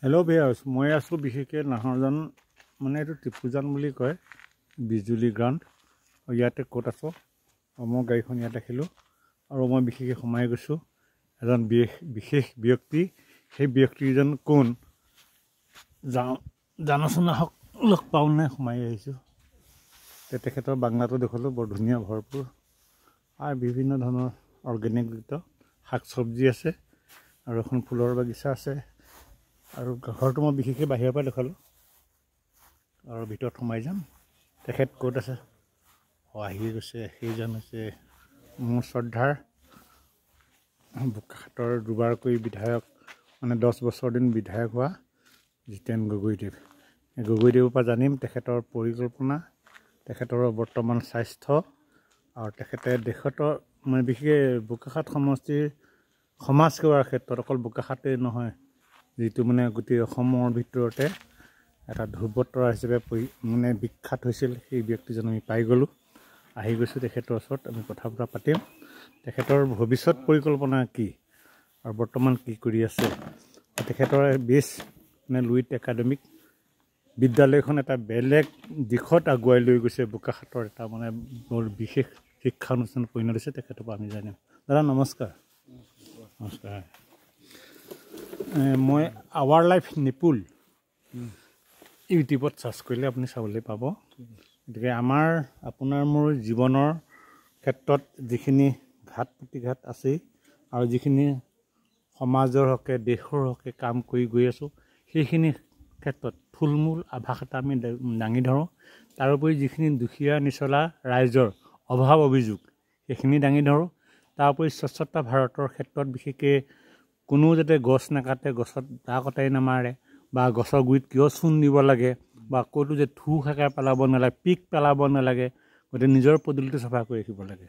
Hello' viewers, মই আছোঁ বিশেষকৈ নাহৰজন মানে এইটো টিপুজান বুলি কয়, বিজুলী গ্ৰাউণ্ড। ইয়াতে ক'ত আছোঁ, মই গাড়ীখন ইয়াত ৰাখিলোঁ আৰু মই বিশেষকৈ সোমাই গৈছোঁ। এজন বিশেষ ব্যক্তি, সেই ব্যক্তিজন কোন যাওঁ জানোচোন, আহক লগ পাওঁনে। সোমাই আহিছোঁ, তেখেতৰ বাংলাটো দেখিলোঁ, বৰ ধুনীয়া ভৰপূৰ আৰু বিভিন্ন ধৰণৰ অৰ্গেনিক যুক্ত শাক চব্জি আছে আৰু এখন ফুলৰ বাগিচা আছে। আৰু ঘৰটো মই বিশেষকৈ বাহিৰৰ পৰা দেখালোঁ আৰু ভিতৰত সোমাই যাম। তেখেত ক'ত আছে, আহি গৈছে। সেইজন হৈছে মোৰ শ্ৰদ্ধাৰ বোকাখাটৰ দুবাৰকৈ বিধায়ক, মানে 10 বছৰ দিন বিধায়ক হোৱা জিতেন গগৈদেৱ। গগৈদেৱৰ পৰা জানিম তেখেতৰ পৰিকল্পনা, তেখেতৰ বৰ্তমান স্বাস্থ্য আৰু তেখেতে দেশৰ মানে বিশেষকৈ বোকাখাট সমষ্টিৰ সমাজ সেৱাৰ ক্ষেত্ৰত, অকল বোকাখাটেই নহয়, যিটো মানে গোটেই অসমৰ ভিতৰতে এটা ধ্ৰুৱতৰা হিচাপে মানে বিখ্যাত হৈছিল, সেই ব্যক্তিজন আমি পাই গ'লোঁ। আহি গৈছোঁ তেখেতৰ ওচৰত, আমি কথা বতৰা পাতিম। তেখেতৰ ভৱিষ্যত পৰিকল্পনা কি আৰু বৰ্তমান কি কৰি আছে। তেখেতৰ বেছ মানে লুইট একাডেমিক বিদ্যালয়খন এটা বেলেগ দিশত আগুৱাই লৈ গৈছে। বোকাখাটৰ এটা মানে বৰ বিশেষ শিক্ষানুষ্ঠান পৰিণত হৈছে। তেখেতৰ পৰা আমি জানিম। দাদা নমস্কাৰ। নমস্কাৰ। মই আৱাৰ লাইফ নিপুল ইউটিউবত চাৰ্চ কৰিলে আপুনি চাবলৈ পাব। গতিকে আপোনাৰ মোৰ জীৱনৰ ক্ষেত্ৰত যিখিনি ঘাট প্ৰতিঘাত আছেই আৰু যিখিনি সমাজৰ হকে দেশৰ হকে কাম কৰি গৈ আছোঁ, সেইখিনি ক্ষেত্ৰত থুলমূল আভাস এটা আমি দাঙি ধৰোঁ। তাৰোপৰি যিখিনি দুখীয়া নিচলা ৰাইজৰ অভাৱ অভিযোগ, সেইখিনি দাঙি ধৰোঁ। তাৰোপৰি স্বচ্ছতা ভাৰতৰ ক্ষেত্ৰত বিশেষকৈ কোনো যাতে গছ নাকাটে, গছত দা কটাই নামাৰে, বা গছৰ গুৰিত কিয় চূণ দিব লাগে, বা ক'তো যে থু খেকাৰ পেলাব নালাগে, পিক পেলাব নালাগে, গতিকে নিজৰ পদূলিটো চাফা কৰি ৰাখিব লাগে।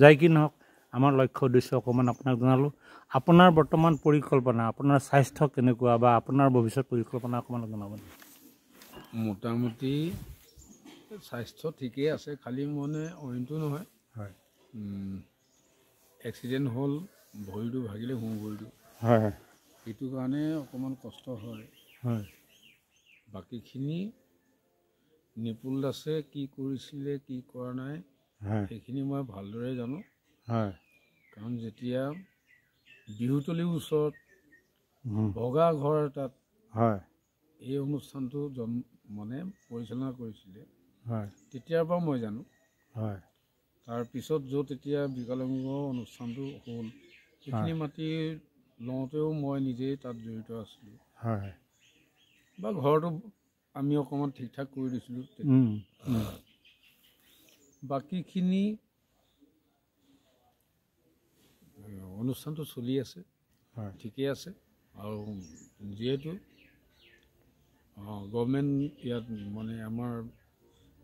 যাই কি নহওক, আমাৰ লক্ষ্য উদ্দেশ্য অকণমান আপোনাক জনালোঁ। আপোনাৰ বৰ্তমান পৰিকল্পনা, আপোনাৰ স্বাস্থ্য কেনেকুৱা বা আপোনাৰ ভৱিষ্যত পৰিকল্পনা অকণমান জনাব। মোটামুটি স্বাস্থ্য ঠিকেই আছে, খালি মানে অইনটো নহয়। হয়, এক্সিডেণ্ট হ'ল, ভৰিটো ভাগিলে, সোঁ ভৰিটো। হয় হয়, সেইটো কাৰণে অকণমান কষ্ট হয়। হয়, বাকীখিনি নিপুল দাসে কি কৰিছিলে, কি কৰা নাই, হয়, সেইখিনি মই ভালদৰে জানো। হয়, কাৰণ যেতিয়া বিহুতলিৰ ওচৰত ভগা ঘৰ এটাত হয়, এই অনুষ্ঠানটো মানে পৰিচালনা কৰিছিলে, হয়, তেতিয়াৰ পৰা মই জানো। হয়, তাৰপিছত য'ত এতিয়া বিকলাংগ অনুষ্ঠানটো হ'ল, সেইখিনি মাটি লওঁতেও মই নিজেই তাত জড়িত আছিলোঁ। হয়, বা ঘৰটো আমি অকণমান ঠিক ঠাক কৰি দিছিলোঁ। বাকীখিনি অনুষ্ঠানটো চলি আছে, ঠিকেই আছে। আৰু যিহেতু গভৰ্ণমেণ্ট ইয়াত মানে আমাৰ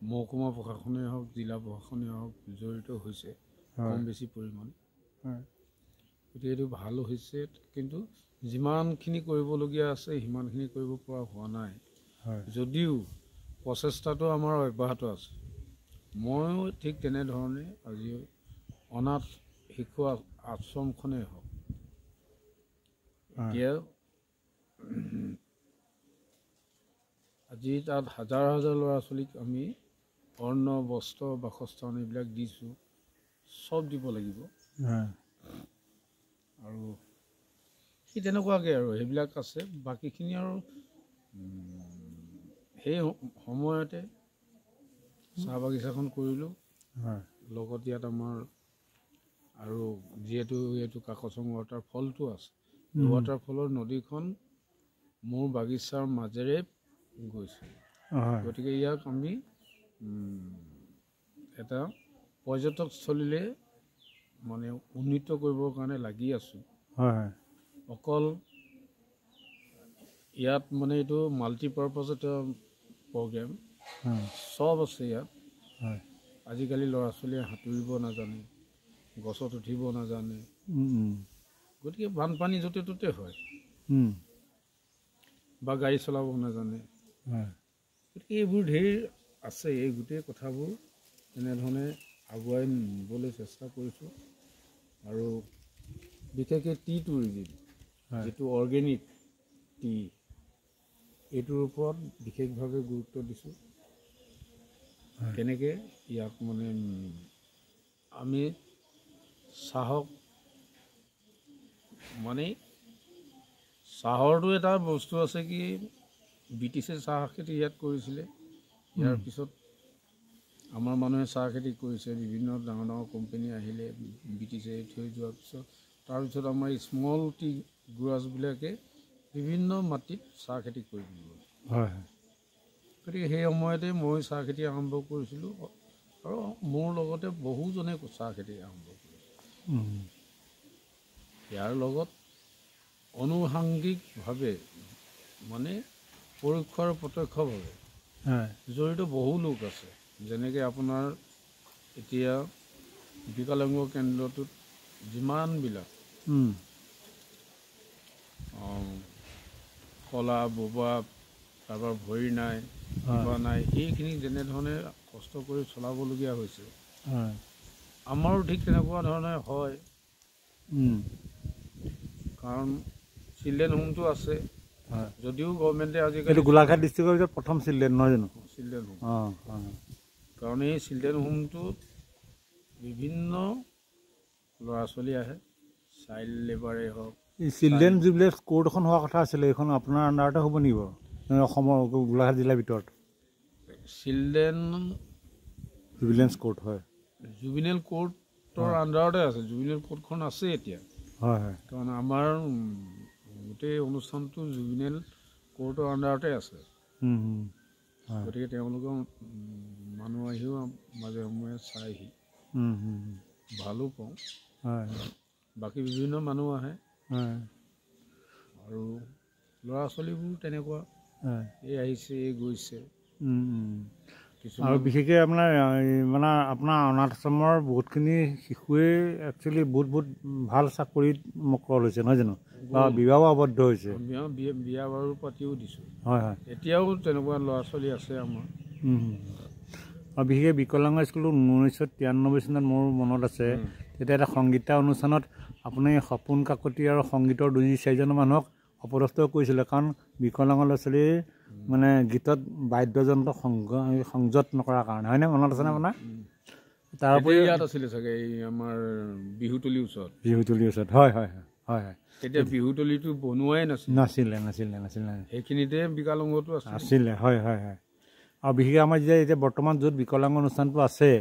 মহকুমা প্ৰশাসনেই হওক, জিলা প্ৰশাসনেই হওক, জড়িত হৈছে কম বেছি পৰিমাণে। গতিকে এইটো ভাল হৈছে, কিন্তু যিমানখিনি কৰিবলগীয়া আছে সিমানখিনি কৰিব পৰা হোৱা নাই। যদিও প্ৰচেষ্টাটো আমাৰ অব্যাহত আছে। ময়ো ঠিক তেনেধৰণে আজি অনাথ শিশু আশ্ৰমখনেই হওক, এতিয়া আজি তাত হাজাৰ হাজাৰ ল'ৰা ছোৱালীক আমি অন্ন, বস্ত্ৰ, বাসস্থান এইবিলাক দিছোঁ, চব দিব লাগিব। আৰু সেই তেনেকুৱাকৈ আৰু সেইবিলাক আছে। বাকীখিনি আৰু সেই সময়তে চাহ বাগিচাখন কৰিলোঁ। লগত ইয়াত আমাৰ আৰু যিহেতু এইটো কাকচং ৱাটাৰ ফলটো আছে, ৱাটাৰ ফলৰ নদীখন মোৰ বাগিচাৰ মাজেৰে গৈছে। গতিকে ইয়াক আমি এটা পৰ্যটকস্থলীলৈ মানে উন্নীত কৰিবৰ কাৰণে লাগি আছোঁ। অকল ইয়াত মানে এইটো মাল্টিপাৰ্পাছ এটা প্ৰগ্ৰেম, চব আছে ইয়াত। আজিকালি ল'ৰা ছোৱালীয়ে সাঁতুৰিব নাজানে, গছত উঠিব নাজানে, গতিকে বানপানী য'তে ত'তে হয়, বা গাড়ী চলাব নাজানে। গতিকে এইবোৰ ঢেৰ আছে। এই গোটেই কথাবোৰ এনেধৰণে আগুৱাই নিবলৈ চেষ্টা কৰিছোঁ। আৰু বিশেষকৈ টি টুৰিজিম, যিটো অৰ্গেনিক টি, এইটোৰ ওপৰত বিশেষভাৱে গুৰুত্ব দিছোঁ কেনেকৈ ইয়াক মানে আমি চাহক মানে চাহৰটো এটা বস্তু আছে কি ব্ৰিটিছে চাহ খেতি ইয়াত কৰিছিলে ইয়াৰ পিছত আমাৰ মানুহে চাহ খেতি কৰিছে বিভিন্ন ডাঙৰ ডাঙৰ কোম্পানী আহিলে ব্ৰিটিছে থৈ যোৱাৰ পিছত তাৰপিছত আমাৰ স্মল টি গ্ৰোৱাৰ্ছবিলাকে বিভিন্ন মাটিত চাহ খেতি কৰি দিব হয় গতিকে সেই সময়তে মই চাহ খেতি আৰম্ভ কৰিছিলোঁ আৰু মোৰ লগতে বহুজনে চাহ খেতি আৰম্ভ কৰিছিল ইয়াৰ লগত অনুসাংগিকভাৱে মানে পৰোক্ষ আৰু প্ৰত্যক্ষভাৱে জড়িত বহু লোক আছে যেনেকৈ আপোনাৰ এতিয়া বিকলাংগ কেন্দ্ৰটোত যিমানবিলাক কলা বোবা কাৰোবাৰ ভৰি নাই কিবা নাই এইখিনি যেনেধৰণে কষ্ট কৰি চলাবলগীয়া হৈছে আমাৰো ঠিক তেনেকুৱা ধৰণে হয় কাৰণ চিলড্ৰেন হোমটো আছে যদিও গভৰ্ণমেণ্টে আজিকালি গোলাঘাট ডিষ্ট্ৰিক্টৰ ভিতৰত প্ৰথম চিলড্ৰেন নহয় জানো চিলড্ৰেন হোম কাৰণ এই চিলড্ৰেন হোমটোত বিভিন্ন ল'ৰা ছোৱালী আহে চাইল্ড লেবাৰেই হওক চিলড্ৰেন যিবিলাক কোৰ্ট এখন হোৱা কথা আছিলে এইখন আপোনাৰ আণ্ডাৰতে হ'ব নেকি বাৰু অসমৰ গোলাঘাট জিলাৰ ভিতৰত চিলড্ৰেন জুবিলেঞ্চ কোৰ্ট হয় জুবিনেল কোৰ্টৰ আণ্ডাৰতে আছে জুবিনেল কোৰ্টখন আছে এতিয়া হয় হয় কাৰণ আমাৰ গোটেই অনুষ্ঠানটো জুবিনেল কোৰ্টৰ আণ্ডাৰতে আছে গতিকে তেওঁলোকৰ মানুহ আহিও মাজে সময়ে চাইহি ভালো পাওঁ বাকী বিভিন্ন মানুহ আহে আৰু ল'ৰা ছোৱালীবোৰ তেনেকুৱা এই আহিছে এই গৈছে আৰু বিশেষকৈ আপোনাৰ মানে আপোনাৰ অনাথ আশ্ৰমৰ বহুতখিনি শিশুৱে একচুৱেলি বহুত ভাল চাকৰিত মকল হৈছে নহয় জানো বা বিবাহো আবদ্ধ হৈছে বিয়া বাৰু পাতিও দিছোঁ হয় হয় এতিয়াও তেনেকুৱা ল'ৰা ছোৱালী আছে আমাৰ আৰু বিশেষকৈ বিকলাংগ স্কুলটো 1993 চনত মোৰ মনত আছে তেতিয়া এটা সংগীতা অনুষ্ঠানত আপুনি সপোন কাকতি আৰু সংগীতৰ 2-4জন মানুহক অপদস্থ কৰিছিলে কাৰণ বিকলাংগ ল'ৰা ছোৱালীৰ মানে গীতত বাদ্যযন্ত্ৰ সংযত নকৰাৰ কাৰণে হয়নে মনত আছেনে আপোনাৰ তাৰ উপৰি ইয়াত আছিলে চাগে এই আমাৰ বিহুতলীৰ ওচৰত হয় হয় হয় হয় তেতিয়া বিহুতলীটো বনোৱাই নাছিলে সেইখিনিতে বিকলাংগটো আছিলে হয় হয় হয় আৰু বিশেষকৈ আমাৰ এতিয়া বৰ্তমান য'ত বিকলাংগ অনুষ্ঠানটো আছে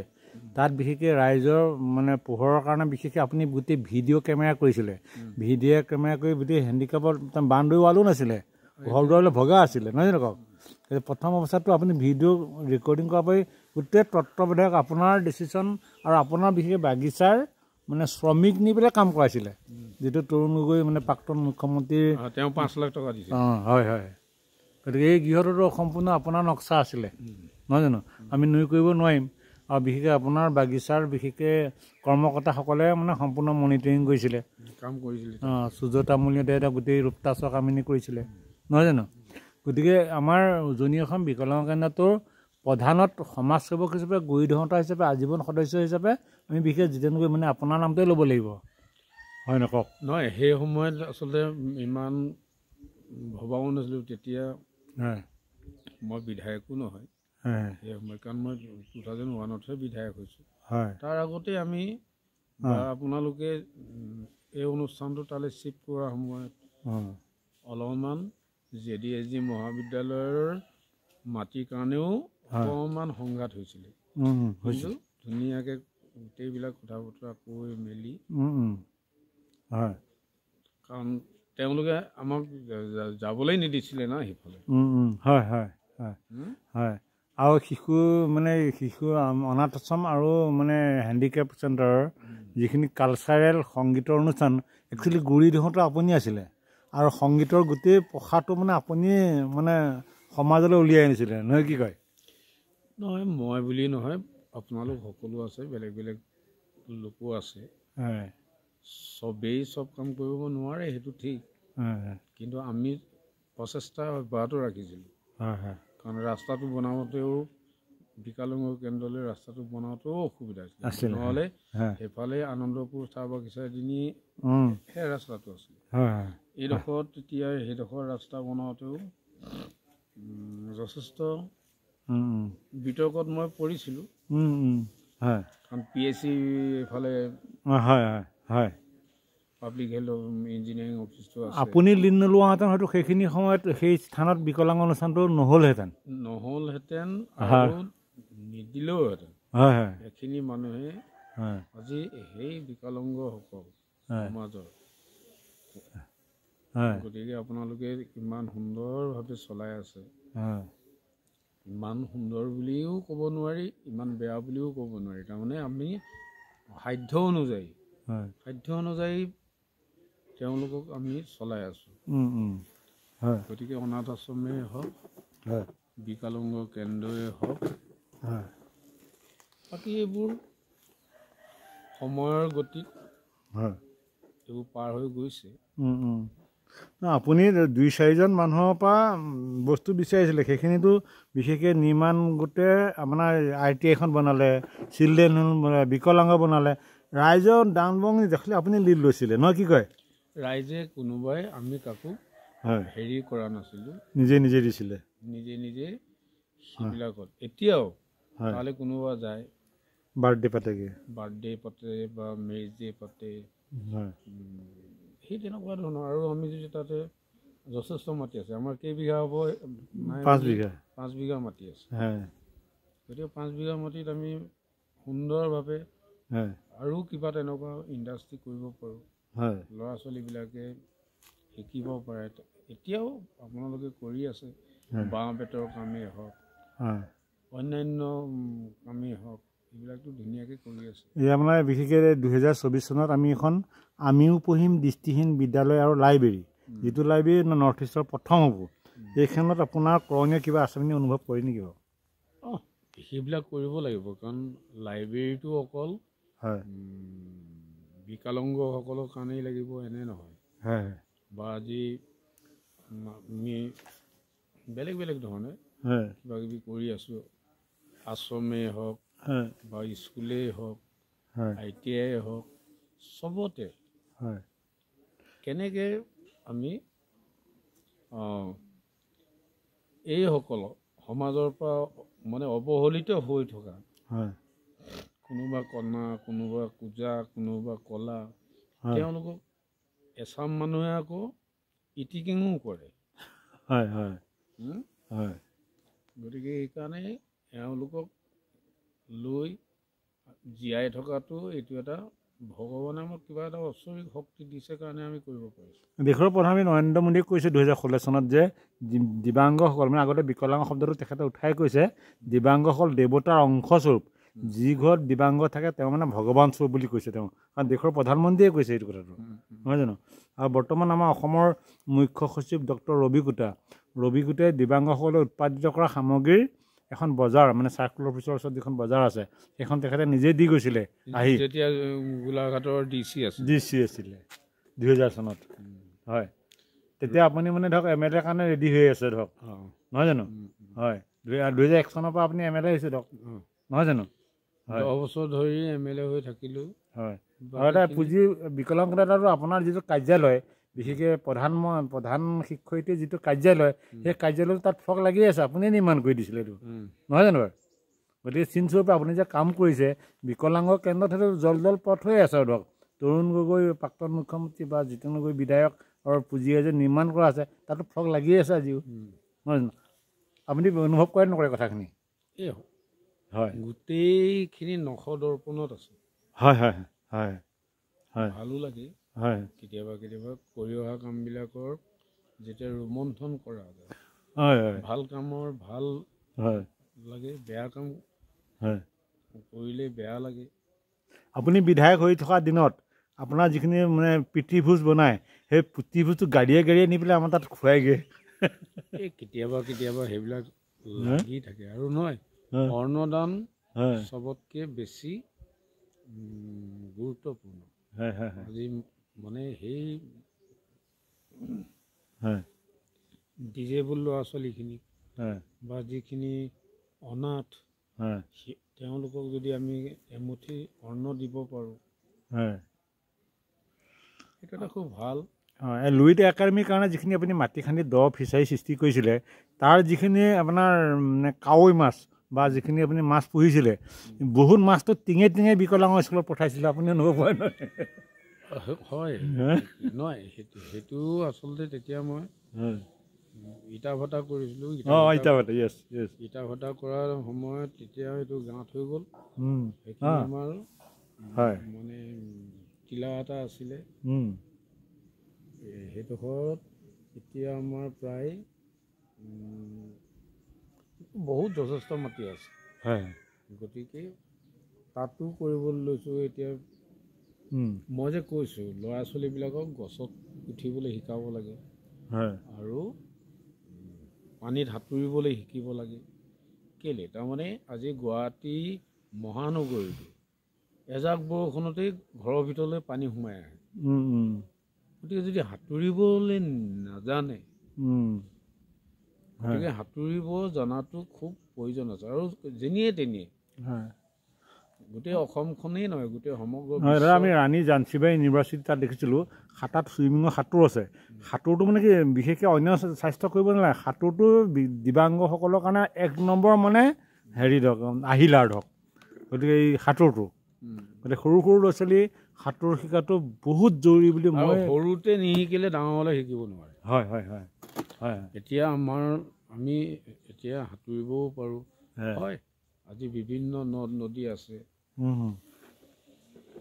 তাত বিশেষকৈ ৰাইজৰ মানে পোহৰৰ কাৰণে বিশেষকৈ আপুনি গোটেই ভিডিঅ' কেমেৰা কৰিছিলে ভিডিঅ' কেমেৰা কৰি গোটেই হেণ্ডিকেপৰ বাউণ্ডেৰী ৱালো নাছিলে ঘৰ দুৱাৰলৈ ভগা আছিলে নহয় জানো কওক প্ৰথম অৱস্থাততো আপুনি ভিডিঅ' ৰেকৰ্ডিং কৰাৰ পৰাই গোটেই তত্ত্বাৱধায়ক আপোনাৰ ডিচিশ্যন আৰু আপোনাৰ বিশেষকৈ বাগিচাৰ মানে শ্ৰমিক নি পেলাই কাম কৰাইছিলে যিটো তৰুণ গগৈ মানে প্ৰাক্তন মুখ্যমন্ত্ৰী তেওঁ 5 লাখ টকা দিছে হয় হয় গতিকে এই গৃহটোতো সম্পূৰ্ণ আপোনাৰ নক্সা আছিলে নহয় জানো আমি নুই কৰিব নোৱাৰিম আৰু বিশেষকৈ আপোনাৰ বাগিচাৰ বিশেষকৈ কৰ্মকৰ্তাসকলে মানে সম্পূৰ্ণ মনিটৰিং কৰিছিলে কাম কৰিছিলে সুজতা মূল্যতে এটা গোটেই ৰূপতা চকামিনি কৰিছিলে নহয় জানো গতিকে আমাৰ উজনি অসম বিকলাংগ কেন্দ্ৰটোৰ প্ৰধানত সমাজসেৱক হিচাপে গুৰিধৰ্তা হিচাপে আজীৱন সদস্য হিচাপে আমি বিশেষ জিতেন গগৈ মানে আপোনাৰ নামটোৱে ল'ব লাগিব হয় ন কওক নহয় সেই সময়ত আচলতে ইমান ভবাও নাছিলোঁ তেতিয়া মই বিধায়কো নহয় সেই সময়ত কাৰণ মই 2001তহে বিধায়ক হৈছোঁ তাৰ আগতে আমি আপোনালোকে এই অনুষ্ঠানটো তালৈ চিফ্ট কৰাৰ সময়ত অলপমান JDSG মহাবিদ্যালয়ৰ মাটিৰ কাৰণেও অকণমান সংঘাত হৈছিলে কিন্তু ধুনীয়াকৈ গোটেইবিলাক কথা বতৰা কৈ মেলি কাৰণ তেওঁলোকে আমাক যাবলৈ নিদিছিলে না সেইফালে হয় হয় হয় হয় আৰু শিশু অনাথ আশ্ৰম আৰু মানে হেণ্ডিকেপ চেণ্টাৰৰ যিখিনি কালচাৰেল সংগীতৰ অনুষ্ঠান একচুৱেলি গুৰিধৰ্তা আপুনি আছিলে আৰু সংগীতৰ গোটেই প্ৰসাৰটো মানে আপুনি মানে সমাজলৈ উলিয়াই আনিছিলে নহয় কি কয় নহয় মই বুলি নহয় আপোনালোক সকলো আছে বেলেগ বেলেগ লোকো আছে চবেই চব কাম কৰিব নোৱাৰে সেইটো ঠিক কিন্তু আমি প্ৰচেষ্টা অব্যাহত ৰাখিছিলোঁ কাৰণ ৰাস্তাটো বনাওঁতেও বিকলাংগ কেন্দ্ৰলৈ ৰাস্তাটো বনাওঁতেও অসুবিধা আছিল নহ'লে সেইফালে আনন্দপুৰ চাহ বাগিচাদিনী সেই ৰাস্তাটো আছিলে এইডোখৰত তেতিয়া সেইডোখৰ ৰাস্তা বনাওঁতেও যথেষ্ট উম, বিতৰ্কত মই পৰিছিলোঁ, হয় কাৰণ PSC এইফালে হয় হয় হয় পাব্লিক হেল্থ ইঞ্জিনিয়াৰিং অফিচটো আছে, আপুনি লিড নোলোৱাহেঁতেন হয়তো সেইখিনি সময়ত সেই স্থানত বিকলাংগ অনুষ্ঠানটো নহ'লহেঁতেন। নহ'লহেঁতেন হয় আৰু নিদিলেওহেঁতেন। হয় হয় সেইখিনি মানুহে হয় আজি সেই বিকলাংগসকল হয় সমাজৰ, হয় গতিকে আপোনালোকে ইমান সুন্দৰভাৱে চলাই আছে। হয় ইমান সুন্দৰ বুলিও ক'ব নোৱাৰি, ইমান বেয়া বুলিও ক'ব নোৱাৰি। তাৰমানে আমি সাধ্য অনুযায়ী তেওঁলোকক আমি চলাই আছোঁ। হয় গতিকে অনাথ আশ্ৰমেই হওক, হয় বিকলাংগ কেন্দ্ৰই হওক, হয় বাকী এইবোৰ সময়ৰ গতিত হয় এইবোৰ পাৰ হৈ গৈছে। আপুনি 2-4জন মানুহৰ পৰা বস্তু বিচাৰিছিলে, সেইখিনিতো বিশেষকৈ নিৰ্মাণ গোটে আপোনাৰ ITI এখন বনালে, চিলড্ৰেন হোম বনালে, বিকলাংগ বনালে, ৰাইজৰ দান বৰঙণি দেখিলে আপুনি লিড লৈছিলে নহয়, কি কয়? ৰাইজে কোনোবাই আমি কাকো হয় হেৰি কৰা নাছিলোঁ, নিজে দিছিলে নিজে সেইবিলাকত। এতিয়াও হয় তালৈ কোনোবা যায়, বাৰ্থডে পাতেগৈ, বাৰ্থডে পাতে বা মেৰেজ ডে পাতে, হয় সেই তেনেকুৱা ধৰণৰ। আৰু আমি যদি তাতে যথেষ্ট মাটি আছে, আমাৰ কেইবিঘা হ'ব নাই 5 বুলি, বিঘা 5 বিঘা মাটি আছে। হয় গতিকে 5 বিঘা মাটিত আমি সুন্দৰভাৱে হয় আৰু কিবা তেনেকুৱা ইণ্ডাষ্ট্ৰি কৰিব পাৰোঁ, হয় ল'ৰা ছোৱালীবিলাকে শিকিব পাৰে। এতিয়াও আপোনালোকে কৰি আছে, বাঁহ বেতৰ কামেই হওক, হয় অন্যান্য কামেই হওক, এইবিলাকতো ধুনীয়াকৈ কৰি আছে। এয়া মানে বিশেষকৈ 2024 চনত আমি এখন আমিও পঢ়িম দৃষ্টিহীন বিদ্যালয় আৰু লাইব্ৰেৰী, যিটো লাইব্ৰেৰী নৰ্থ ইষ্টৰ প্ৰথম হ'ব, এইখনত আপোনাৰ কৰণীয় কিবা আছে বুলি অনুভৱ কৰে নেকি বাৰু? সেইবিলাক কৰিব লাগিব, কাৰণ লাইব্ৰেৰীটো অকল হয় বিকলাংগসকলৰ কাৰণেই লাগিব এনে নহয়। হয় বা আজি আমি বেলেগ ধৰণে হয় কিবা কিবি কৰি আছোঁ, আশ্ৰমেই হওক হয় বা স্কুলেই হওক, হয় ITI হওক, চবতে হয় কেনেকৈ আমি এইসকলক সমাজৰ পৰা মানে অৱহেলিত হৈ থকা, হয় কোনোবা কণা, কোনোবা কোজা, কোনোবা কলা, হয় তেওঁলোকক এচাম মানুহে আকৌ ইটিকিঙো কৰে। হয় হয় হয় গতিকে সেইকাৰণে এওঁলোকক লৈ জীয়াই থকাটো এইটো এটা ভগৱানে আমাক কিবা এটা ঐশ্বৰিক শক্তি দিছে কাৰণে আমি কৰিব পাৰিছোঁ। দেশৰ প্ৰধানমন্ত্ৰী নৰেন্দ্ৰ মোদীয়ে কৈছে 2016 চনত যে দিব্যাংগসকল, মানে আগতে বিকলাংগ শব্দটো তেখেতে উঠাই কৈছে, দিব্যাংগসকল দেৱতাৰ অংশস্বৰূপ, যি ঘৰত দিব্যাংগ থাকে তেওঁ মানে ভগৱান স্বৰূপ বুলি কৈছে তেওঁ, কাৰণ দেশৰ প্ৰধানমন্ত্ৰীয়ে কৈছে এইটো কথাটো, নহয় জানো? আৰু বৰ্তমান আমাৰ অসমৰ মুখ্য সচিব ডক্টৰ ৰবি কুটে দিব্যাংগসকলে উৎপাদিত কৰা সামগ্ৰীৰ এখন বজাৰ, মানে চাৰ্কুল অফিচৰ ওচৰত যিখন বজাৰ আছে, সেইখন তেখেতে নিজে দি গৈছিলে আহি, যেতিয়া গোলাঘাটৰ DC আছিলে 2000 চনত। হয়, তেতিয়া আপুনি মানে ধৰক MLA কাৰণে ৰেডি হৈ আছে ধৰক, নহয় জানো? হয়, 2001 চনৰ পৰা আপুনি MLA হৈছে ধৰক, নহয় জানো? 10 বছৰ ধৰি MLA হৈ থাকিলোঁ। হয়, আৰু এটা পুঁজি বিকলাংগতাটো আপোনাৰ যিটো কাৰ্যালয়, বিশেষকৈ প্ৰধান শিক্ষয়িত্ৰীৰ যিটো কাৰ্যালয়, সেই কাৰ্যালয়টো তাত ফক লাগি আছে, আপুনিয়ে নিৰ্মাণ কৰি দিছিলে এইটো, নহয় জানো বাৰু? গতিকে চিনস্বৰূপে আপুনি যে কাম কৰিছে, বিকলাংগ কেন্দ্ৰত সেইটো জল পথ হৈ আছে আৰু ধৰক, তৰুণ গগৈ প্ৰাক্তন মুখ্যমন্ত্ৰী বা জিতেন গগৈ বিধায়ক আৰু পুঁজিয়ে যে নিৰ্মাণ কৰা আছে, তাতো ফক লাগি আছে আজিও, নহয় জানো? আপুনি অনুভৱ কৰে নকৰে কথাখিনি? এই হয়, গোটেইখিনি নখ দৰ্পণত আছে। হয় হয় হয় হয় ভালো লাগে হয় কেতিয়াবা কৰি অহা কামবিলাকৰ যেতিয়া ৰোমন্থন কৰা যায়, হয় হয় ভাল কামৰ ভাল হয় লাগে, বেয়া কাম হয় কৰিলে বেয়া লাগে। আপুনি বিধায়ক হৈ থকা দিনত আপোনাৰ যিখিনি মানে প্ৰীতিভোজ বনায়, সেই প্ৰীতিভোজটো গাড়ীয়ে নি পেলাই আমাৰ তাত খুৱাইগৈ। এই কেতিয়াবা সেইবিলাক লাগি থাকে। আৰু নহয়, অন্নদান চবতকৈ বেছি গুৰুত্বপূৰ্ণ। আজি মানে সেই ডিজেবল ল'ৰা ছোৱালীখিনিক বা যিখিনি অনাথ, তেওঁলোকক যদি আমি এমুঠি অন্ন দিব পাৰোঁ, সেইটো এটা খুব ভাল এই লুইত একাডেমীৰ কাৰণে যিখিনি আপুনি মাটি খান্দি দ ফিচাৰী সৃষ্টি কৰিছিলে তাৰ যিখিনি আপোনাৰ কাৱৈ মাছ বা যিখিনি আপুনি মাছ পুহিছিলে বহুত মাছটো টিঙে টিঙে বিকলাঙৰ স্কুলত পঠাইছিলে আপুনি অনুভৱ হয় হয় নহয় সেইটো আচলতে তেতিয়া মই ইটা ভটা কৰিছিলোঁ ইটা ভটা কৰাৰ সময়ত তেতিয়া এইটো গাঁত হৈ গ'ল সেইখিনি আমাৰ মানে টিলা এটা আছিলে সেইডোখৰত এতিয়া আমাৰ প্ৰায় বহুত যথেষ্ট মাটি আছে গতিকে তাতো কৰিবলৈ লৈছোঁ এতিয়া মই যে কৈছোঁ ল'ৰা ছোৱালীবিলাকক গছত উঠিবলৈ শিকাব লাগে আৰু পানীত সাঁতুৰিবলৈ শিকিব লাগে কেলৈ তাৰমানে আজি গুৱাহাটী মহানগৰীটো এজাক বৰষুণতেই ঘৰৰ ভিতৰলৈ পানী সোমাই আহে গতিকে যদি সাঁতুৰিবলৈ নাজানে গতিকে সাঁতুৰিব জনাটো খুব প্ৰয়োজন আছে আৰু যেনিয়ে তেনিয়ে গোটেই অসমখনেই নহয় গোটেই সমগ্ৰ আমি ৰাণী জাঞ্চীবাৰী ইউনিভাৰ্চিটি তাত দেখিছিলোঁ সাঁতাত চুইমিঙৰ সাঁতোৰ আছে সাঁতোৰটো মানে কি বিশেষকৈ অন্য স্বাস্থ্য কৰিব নালাগে সাঁতোৰটো দিব্যাংগসকলৰ কাৰণে 1 নম্বৰ মানে হেৰি ধৰক আহিলাৰ ধৰক গতিকে এই সাঁতোৰটো গতিকে সৰু সৰু ল'ৰা ছোৱালী সাঁতোৰ শিকাটো বহুত জৰুৰী বুলি মই সৰুতে নিশিকিলে ডাঙৰ হ'লে শিকিব নোৱাৰে এতিয়া আমি এতিয়া সাঁতুৰিবও পাৰোঁ হয় আজি বিভিন্ন নদ নদী আছে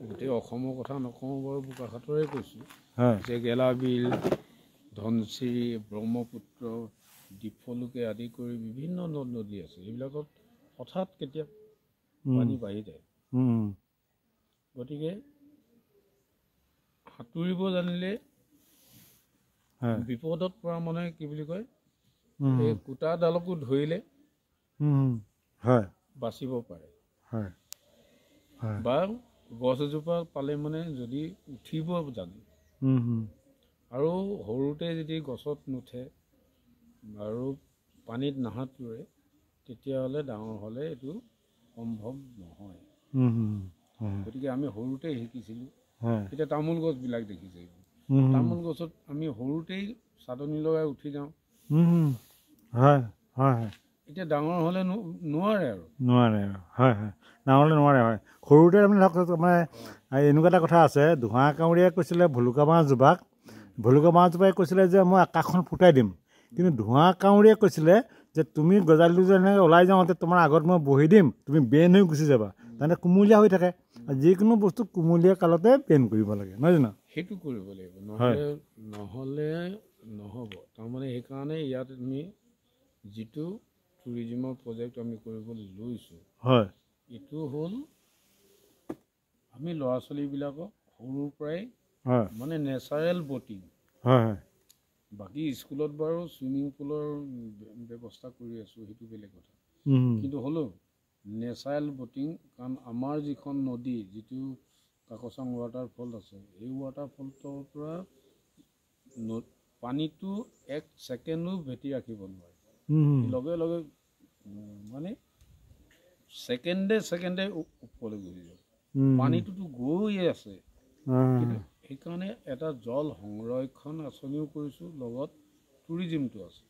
গোটেই অসমৰ কথা নকওঁ বাৰু বোকাখাটৰে কৈছোঁ যে গেলাবিল ধনশিৰি ব্ৰহ্মপুত্ৰ ডিফলুকে আদি কৰি বিভিন্ন নদ নদী আছে এইবিলাকত হঠাৎ কেতিয়া পানী বাঢ়ি যায় গতিকে সাঁতুৰিব জানিলে বিপদত পৰা মানে কি বুলি কয় এই কুটাডালকো ধৰিলে বাচিব পাৰে বা গছ এজোপা পালে মানে যদি উঠিব জানে আৰু সৰুতে যদি গছত নুঠে আৰু পানীত নাসাঁতুৰে তেতিয়াহ'লে ডাঙৰ হ'লে এইটো সম্ভৱ নহয় গতিকে আমি সৰুতে শিকিছিলোঁ এতিয়া তামোল গছবিলাক দেখিছে তামোল গছত আমি সৰুতেই চাটনি লগাই উঠি যাওঁ এতিয়া ডাঙৰ হ'লে নোৱাৰে আৰু সৰুতে আপুনি ধৰক মানে এনেকুৱা এটা কথা আছে ধোঁৱা কাউৰীয়ে কৈছিলে ভুলুকা বাঁহজোপাই কৈছিলে যে মই আকাশখন ফুটাই দিম কিন্তু ধোঁৱা কাউৰীয়ে কৈছিলে যে তুমি গজালিটো যেনেকৈ ওলাই যাওঁতে তোমাৰ আগত মই বহি দিম তুমি বেন হৈ গুচি যাবা তাৰমানে কুমলীয়া হৈ থাকে যিকোনো বস্তু কুমলীয়া কালতে বেন কৰিব লাগে নহয় জানো সেইটো কৰিব লাগিব নহ'লে নহ'ব তাৰমানে সেইকাৰণে ইয়াত আমি যিটো টুৰিজিমৰ প্ৰজেক্ট আমি কৰিবলৈ লৈছোঁ এইটো হ'ল আমি ল'ৰা ছোৱালীবিলাকক সৰুৰ পৰাই মানে নেচাৰেল ব'টিং বাকী স্কুলত বাৰু চুইমিং পুলৰ ব্যৱস্থা কৰি আছোঁ সেইটো বেলেগ কথা কিন্তু হ'লেও নেচাৰেল ব'টিং কাৰণ আমাৰ যিখন নদী যিটো কাকচাং ৱাটাৰফল আছে এই ৱাটাৰফলটোৰ পৰা পানীটো 1 ছেকেণ্ডো ভেটি ৰাখিব নোৱাৰে লগে লগে মানে ছেকেণ্ডে ওপৰলৈ গুচি যাব পানীটোতো গৈয়ে আছে কিন্তু সেইকাৰণে এটা জল সংৰক্ষণ আঁচনিও কৰিছোঁ লগত টুৰিজিমটো আছে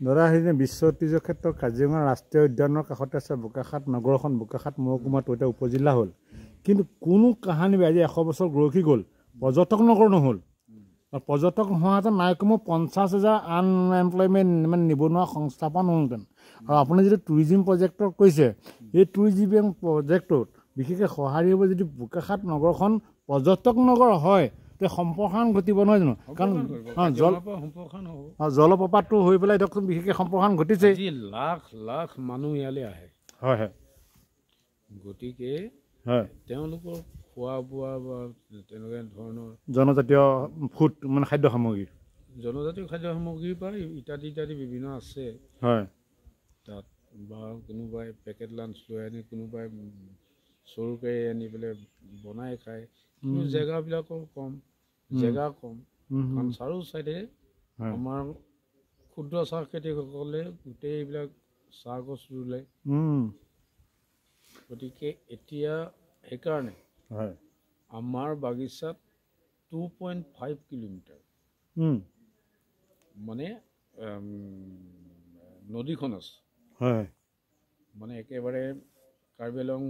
দাদা সেই যে বিশ্ব ঐতিহ্য ক্ষেত্ৰ কাজিৰঙা ৰাষ্ট্ৰীয় উদ্যানৰ কাষতে আছে বোকাখাট নগৰখন বোকাখাট মহকুমাটো এতিয়া উপজিল্লা হ'ল কিন্তু কোনো কাহানী আজি 100 বছৰ গৰকি গ'ল পৰ্যটক নগৰ নহ'ল আৰু পৰ্যটক নোহোৱাহেঁতেন নাই কমেও 50,000 আনএমপ্লয়মেণ্ট মানে নিবনুৱা সংস্থাপন হ'লহেঁতেন আৰু আপুনি যদি টুৰিজিম প্ৰজেক্টৰ কৈছে এই টুৰিজিম প্ৰজেক্টটোত বিশেষকৈ সঁহাৰি হ'ব যদি বোকাখাট নগৰখন পৰ্যটক নগৰ হয় তে সম্প্ৰসাৰণ ঘটিব নহয় জানো কাৰণ জলপ্ৰপাতটো হৈ পেলাই ধৰকচোন বিশেষকৈ সম্প্ৰসাৰণ ঘটিছে লাখ লাখ মানুহ ইয়ালৈ আহে গতিকে তেওঁলোকৰ খোৱা বোৱা বা তেনেকুৱা ধৰণৰ জনজাতীয় ফুড মানে খাদ্য সামগ্ৰী জনজাতীয় খাদ্য সামগ্ৰীৰ পৰা ইত্যাদি বিভিন্ন আছে তাত বা কোনোবাই পেকেট লাঞ্চ লৈ আনি কোনোবাই চৰুকে আনি পেলাই বনাই খায় কিন্তু জেগাবিলাকৰ জেগা কম কাৰণ চাৰো চাইডে আমাৰ ক্ষুদ্ৰ চাহ খেতিয়কসকলে গোটেই এইবিলাক চাহ গছ ৰুলে গতিকে এতিয়া সেইকাৰণে আমাৰ বাগিচাত 2.5 কিলোমিটাৰ মানে নদীখন আছে হয় মানে একেবাৰে কাৰ্বি আংলং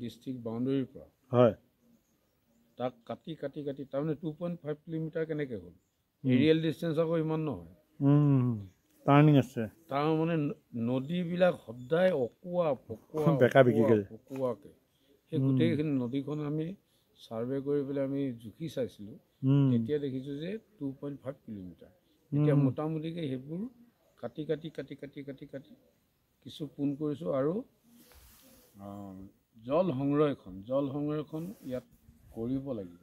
ডিষ্ট্ৰিক্ট বাউণ্ডেৰীৰ পৰা হয় তাক কাটি কাটি কাটি তাৰমানে 2.5 কিলোমিটাৰ কেনেকৈ হ'ল এৰিয়েল ডিষ্টেঞ্চ আকৌ ইমান নহয় টাৰ্ণিং আছে তাৰ মানে নদীবিলাক সদায় অকোৱা পকোৱা বেকা বিকিকে পকোৱাকৈ সেই গোটেইখিনি নদীখন আমি ছাৰ্ভে কৰি পেলাই আমি জুখি চাইছিলোঁ তেতিয়া দেখিছোঁ যে 2.5 কিলোমিটাৰ এতিয়া মোটামুটিকৈ সেইবোৰ কাটি কাটি কাটি কাটি কাটি কাটি কিছু পোন কৰিছোঁ আৰু জল সংৰক্ষণ ইয়াত কৰিব লাগিব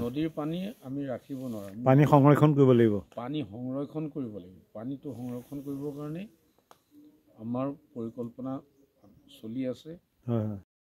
নদীৰ পানী আমি ৰাখিব নোৱাৰোঁ পানী সংৰক্ষণ কৰিব লাগিব পানীটো সংৰক্ষণ কৰিবৰ কাৰণে আমাৰ পৰিকল্পনা চলি আছে